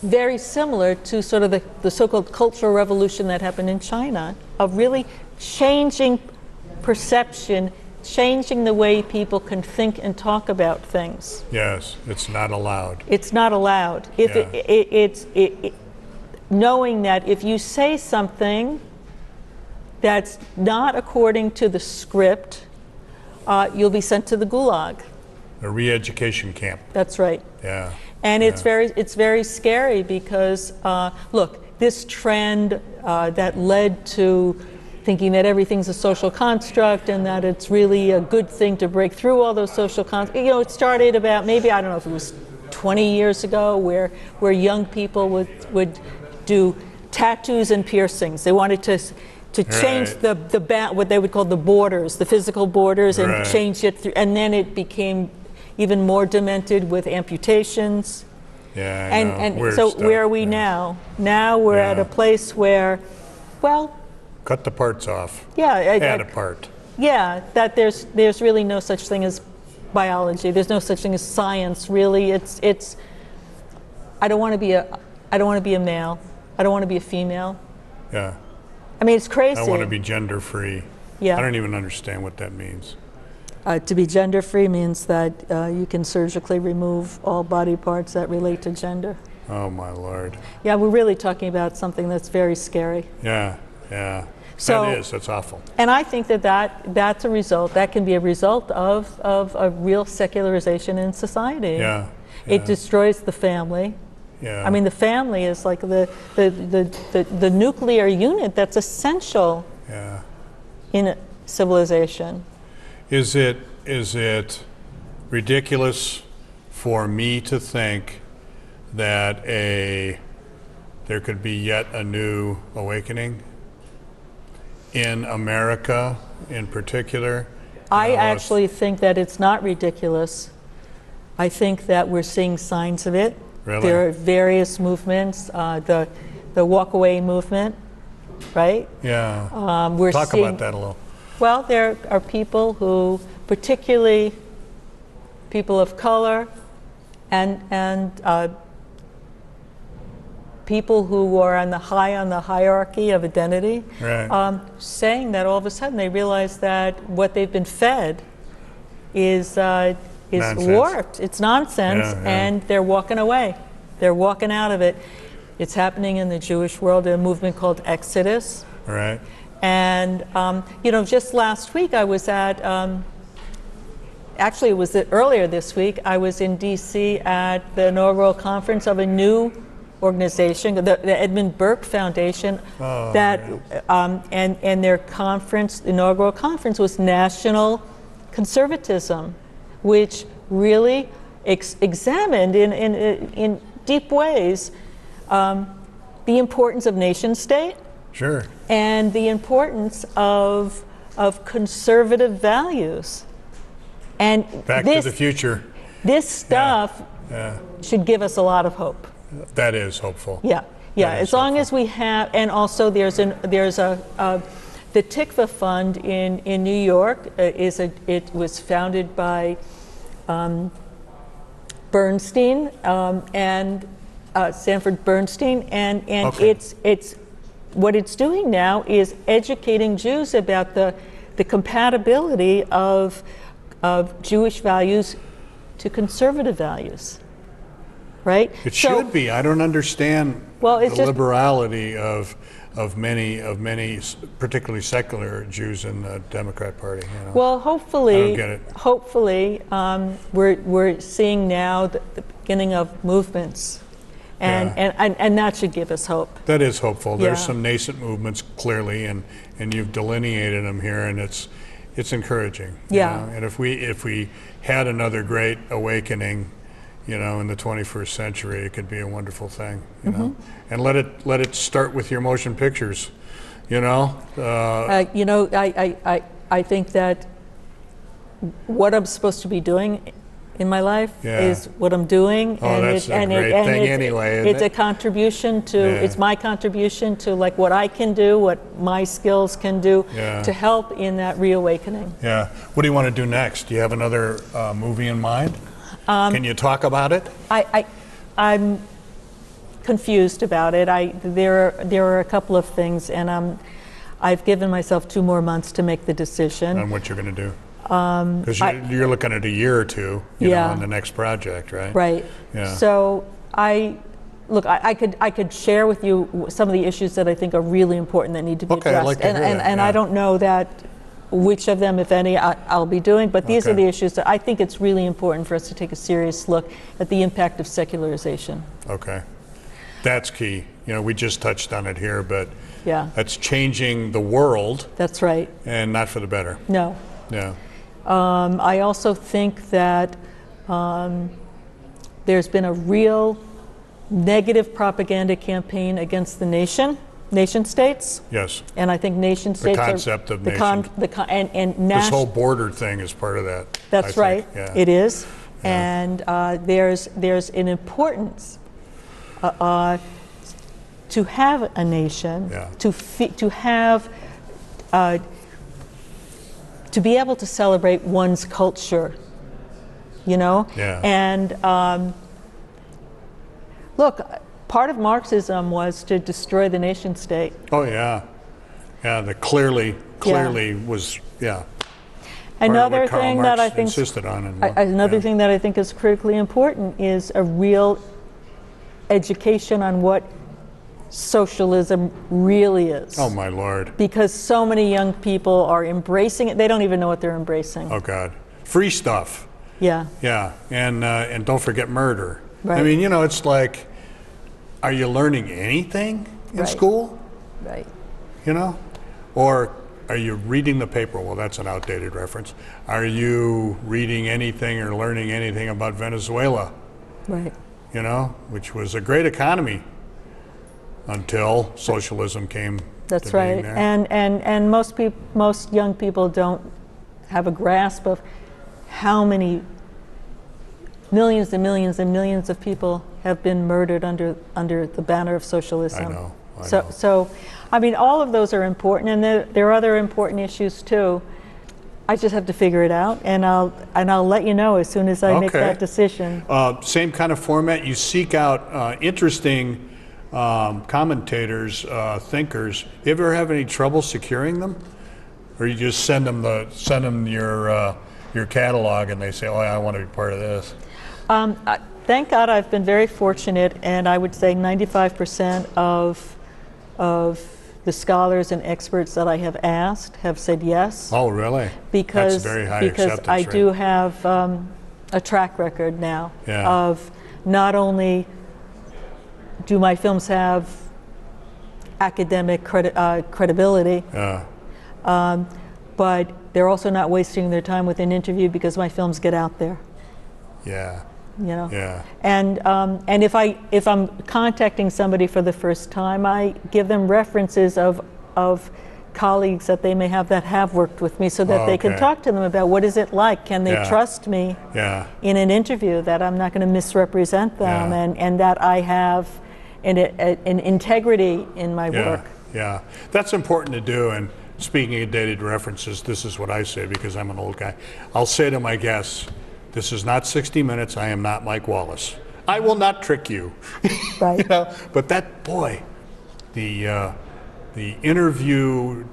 very similar to sort of the so-called Cultural Revolution that happened in China, of really changing perception, changing the way people can think and talk about things.
Yes, it's not allowed.
It's not allowed. Knowing that if you say something that's not according to the script, you'll be sent to the gulag.
A re-education camp.
That's right.
Yeah.
And it's very scary because, look, this trend that led to thinking that everything's a social construct and that it's really a good thing to break through all those social constructs. You know, it started about maybe, I don't know if it was 20 years ago, where young people would do tattoos and piercings. They wanted to change what they would call the borders, the physical borders, and change it through, and then it became even more demented with amputations.
Yeah,
and so where are we now? Now we're at a place where, well,
Cut the parts off.
Yeah.
Add a part.
Yeah, that there's really no such thing as biology. There's no such thing as science. Really, it's. I don't want to be a male. I don't want to be a female.
Yeah.
I mean, it's crazy.
I want to be gender free.
Yeah.
I don't even understand what that means.
To be gender free means that you can surgically remove all body parts that relate to gender.
Oh my Lord.
Yeah, we're really talking about something that's very scary.
Yeah, yeah.
So,
that's awful.
And I think that's a result, that can be a result of a real secularization in society.
Yeah.
It destroys the family.
Yeah.
I mean, the family is like the nuclear unit that's essential in a civilization.
Is it ridiculous for me to think that there could be yet a new awakening in America in particular?
I actually think that it's not ridiculous. I think that we're seeing signs of it.
Really?
There are various movements, the walk-away movement, right?
Yeah.
We're
Talk
seeing,
about that a little.
Well, there are people who, particularly people of color and people who are on the hierarchy of identity,
right.
saying that all of a sudden they realize that what they've been fed is
Nonsense.
warped. It's nonsense,
Yeah, yeah.
and they're walking away. They're walking out of it. It's happening in the Jewish world, a movement called Exodus.
Right.
And, just last week I was at, actually it was earlier this week, I was in D.C. at the inaugural conference of a new organization, the Edmund Burke Foundation, and their conference, the inaugural conference was National Conservatism, which really examined in deep ways the importance of nation state.
Sure.
And the importance of conservative values. And
Back to the future.
This stuff should give us a lot of hope.
That is hopeful.
Yeah, as long as we have, and also there's the Tikva Fund in New York it was founded by Bernstein and Sanford Bernstein, and
Okay.
it's what it's doing now is educating Jews about the compatibility of Jewish values to conservative values, right?
It should be. I don't understand
it's
the
just,
liberality of many, particularly secular Jews in the Democrat Party. You know?
Well, hopefully,
I don't get it.
Hopefully, we're seeing now the beginning of movements. And that should give us hope.
That is hopeful. There's
Yeah.
some nascent movements clearly, and you've delineated them here, and it's encouraging. you
Yeah.
know? And if we had another great awakening, in the 21st century, it could be a wonderful thing. You know, and let it start with your motion pictures.
I think that what I'm supposed to be doing in my life is what I'm doing,
that's a great thing anyway, isn't
it's
it?
a contribution to it's my contribution to like what I can do, what my skills can do to help in that reawakening.
Yeah. What do you want to do next? Do you have another movie in mind? Can you talk about it?
I'm confused about it. There are a couple of things, and I've given myself 2 more months to make the decision
on what you're going to do. Because you're looking at a year or two, on the next project, right?
Right.
Yeah.
So I could share with you some of the issues that I think are really important that need to be addressed.
I'd like to hear that,
and I don't know which of them, if any, I'll be doing, but these are the issues that I think it's really important for us to take a serious look at the impact of secularization.
Okay. That's key. We just touched on it here, but that's changing the world.
That's right.
And not for the better.
No.
Yeah.
I also think that there's been a real negative propaganda campaign against the nation states.
Yes.
And I think nation states
the concept of
nation.
This whole border thing is part of that.
That's right.
Yeah.
It is. Yeah. And there's an importance to have a nation, to have to be able to celebrate one's culture, you know?
Yeah.
And look, part of Marxism was to destroy the nation state.
Oh yeah, yeah. The clearly was
Another thing that I think
insisted on.
another thing that I think is critically important is a real education on what socialism really is.
Oh my Lord!
Because so many young people are embracing it; they don't even know what they're embracing.
Oh God, free stuff.
Yeah.
Yeah, and don't forget murder.
Right.
I mean, you know, it's like, are you learning anything in school?
Right.
You know, or are you reading the paper? Well, that's an outdated reference. Are you reading anything or learning anything about Venezuela?
Right.
You know, which was a great economy until socialism came.
That's
to being
right.
there.
And most young people don't have a grasp of how many millions and millions and millions of people have been murdered under the banner of socialism.
I know.
So, I mean, all of those are important, and there are other important issues too. I just have to figure it out, and I'll let you know as soon as I make that decision.
Same kind of format. You seek out interesting commentators, thinkers. You ever have any trouble securing them, or you just send them your catalog, and they say, "Oh, I want to be part of this."
Thank God I've been very fortunate, and I would say 95% of the scholars and experts that I have asked have said yes.
Oh, really?
Because
that's very high
because
acceptance
I
rate.
do have a track record now of not only do my films have academic credibility, but they're also not wasting their time with an interview because my films get out there.
Yeah.
You know.
Yeah.
And if I'm contacting somebody for the first time, I give them references of colleagues that they may have that have worked with me, so that they can talk to them about what is it like. Can they trust me in an interview, that I'm not going to misrepresent them, and that I have an integrity in my work.
Yeah, that's important to do. And speaking of dated references, this is what I say because I'm an old guy. I'll say to my guests, this is not 60 Minutes. I am not Mike Wallace. I will not trick you.
Right.
You know? But that, boy, the interview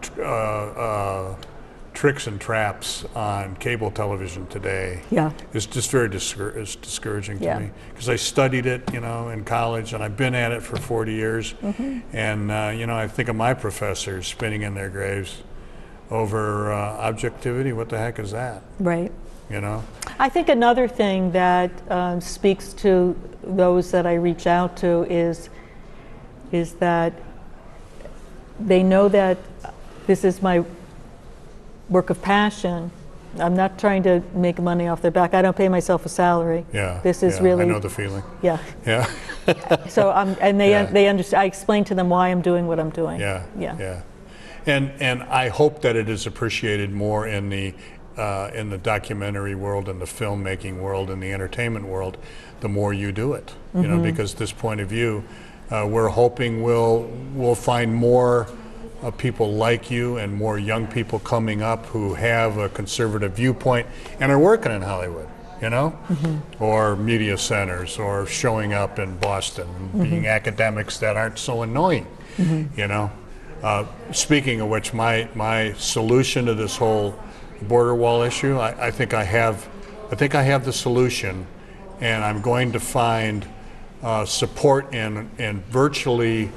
tricks and traps on cable television today is just very discouraging to me, because I studied it, you know, in college, and I've been at it for 40 years. And you know, I think of my professors spinning in their graves over objectivity. What the heck is that?
Right.
You know?
I think another thing that speaks to those that I reach out to is that they know that this is my work of passion. I'm not trying to make money off their back. I don't pay myself a salary.
Yeah.
This is really.
I know the feeling.
Yeah.
Yeah.
So they understand. I explain to them why I'm doing what I'm doing.
Yeah.
Yeah.
Yeah. And I hope that it is appreciated more in the documentary world, in the filmmaking world, in the entertainment world, the more you do it. You know, because this point of view, we're hoping we'll find more people like you and more young people coming up who have a conservative viewpoint and are working in Hollywood, you know, or media centers, or showing up in Boston, being academics that aren't so annoying, you know. Speaking of which, my solution to this whole border wall issue, I think I have the solution, and I'm going to find support in virtually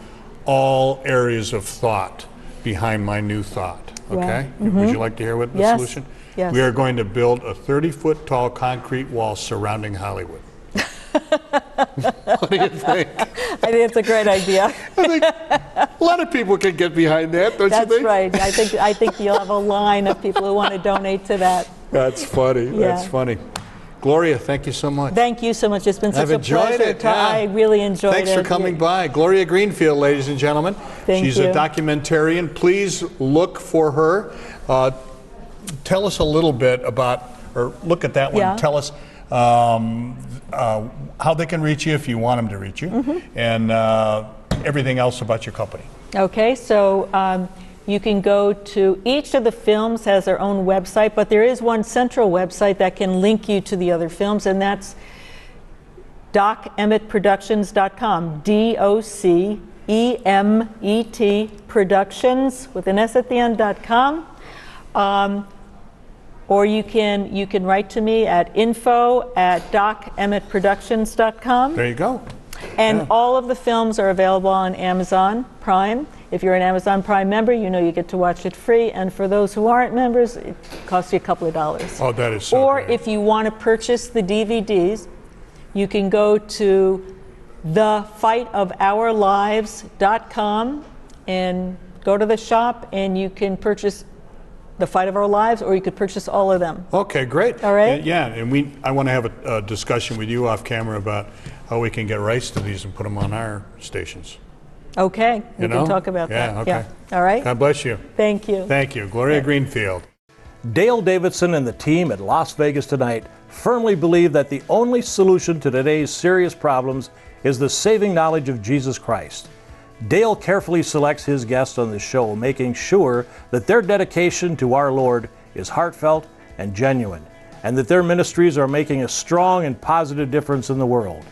all areas of thought behind my new thought. Okay, would you like to hear what the solution?
Yes.
We are going to build a 30-foot tall concrete wall surrounding Hollywood. What do you think?
I think it's a great idea.
I think a lot of people can get behind that, don't you think?
That's right. I think you'll have a line of people who want to donate to that.
That's funny. That's funny. Gloria, thank you so much.
Thank you so much. It's been such
I've
a
enjoyed
pleasure.
it. Yeah.
I really enjoyed it.
Thanks for coming by. Gloria Greenfield, ladies and gentlemen. She's
you.
a documentarian. Please look for her. Tell us a little bit about, or look at that one.
Yeah.
Tell us how they can reach you if you want them to reach you, and everything else about your company.
Okay, so You can go to, each of the films has their own website, but there is one central website that can link you to the other films, and that's DocEmmet.Productions.com, DOCEMET Productions with an S at the end.com. Or you can write to me at info@DocEmmetProductions.com.
There you go.
And all of the films are available on Amazon Prime. If you're an Amazon Prime member, you know you get to watch it free. And for those who aren't members, it costs you a couple of dollars.
Oh, that is so
Or
great.
if you want to purchase the DVDs, you can go to thefightofOurlives.com and go to the shop, and you can purchase The Fight of Our Lives, or you could purchase all of them.
Okay, great.
All right.
Yeah, and I want to have a discussion with you off camera about how we can get rights to these and put them on our stations.
Okay, we
You know?
can talk about
Yeah,
that.
okay.
Yeah. All right.
God bless you.
Thank you.
Thank you. Gloria Greenfield.
Dale Davidson and the team at Las Vegas Tonight firmly believe that the only solution to today's serious problems is the saving knowledge of Jesus Christ. Dale carefully selects his guests on the show, making sure that their dedication to our Lord is heartfelt and genuine, and that their ministries are making a strong and positive difference in the world.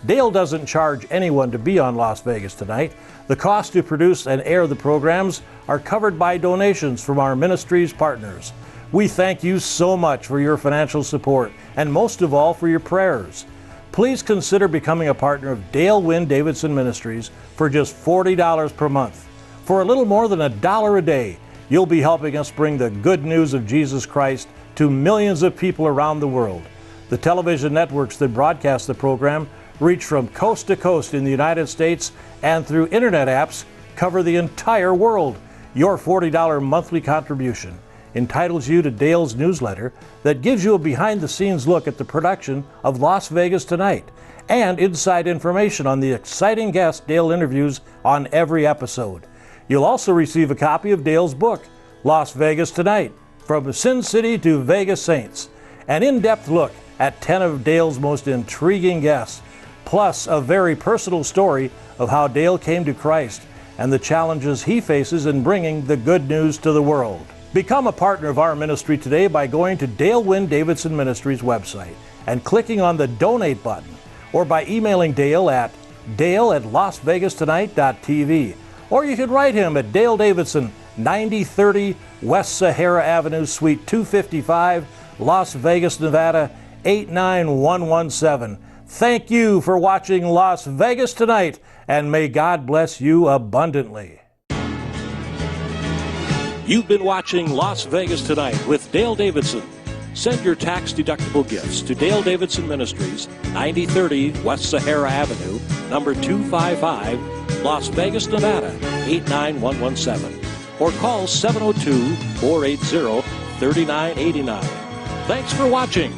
Dale doesn't charge anyone to be on Las Vegas Tonight. The cost to produce and air the programs are covered by donations from our ministries partners. We thank you so much for your financial support, and most of all for your prayers. Please consider becoming a partner of Dale Wynn Davidson Ministries for just $40 per month. For a little more than $1 a day, you'll be helping us bring the good news of Jesus Christ to millions of people around the world. The television networks that broadcast the program reach from coast to coast in the United States, and through internet apps cover the entire world. Your $40 monthly contribution entitles you to Dale's newsletter that gives you a behind-the-scenes look at the production of Las Vegas Tonight and inside information on the exciting guests Dale interviews on every episode. You'll also receive a copy of Dale's book, Las Vegas Tonight, From Sin City to Vegas Saints, an in-depth look at 10 of Dale's most intriguing guests, plus a very personal story of how Dale came to Christ and the challenges he faces in bringing the good news to the world. Become a partner of our ministry today by going to Dale Wynn Davidson Ministries website and clicking on the donate button, or by emailing Dale at dale@lasvegastonight.tv, or you could write him at Dale Davidson, 9030 West Sahara Avenue, Suite 255, Las Vegas, Nevada, 89117. Thank you for watching Las Vegas Tonight, and may God bless you abundantly. You've been watching Las Vegas Tonight with Dale Davidson. Send your tax-deductible gifts to Dale Davidson Ministries, 9030 West Sahara Avenue, number 255, Las Vegas, Nevada, 89117. Or call 702-480-3989. Thanks for watching.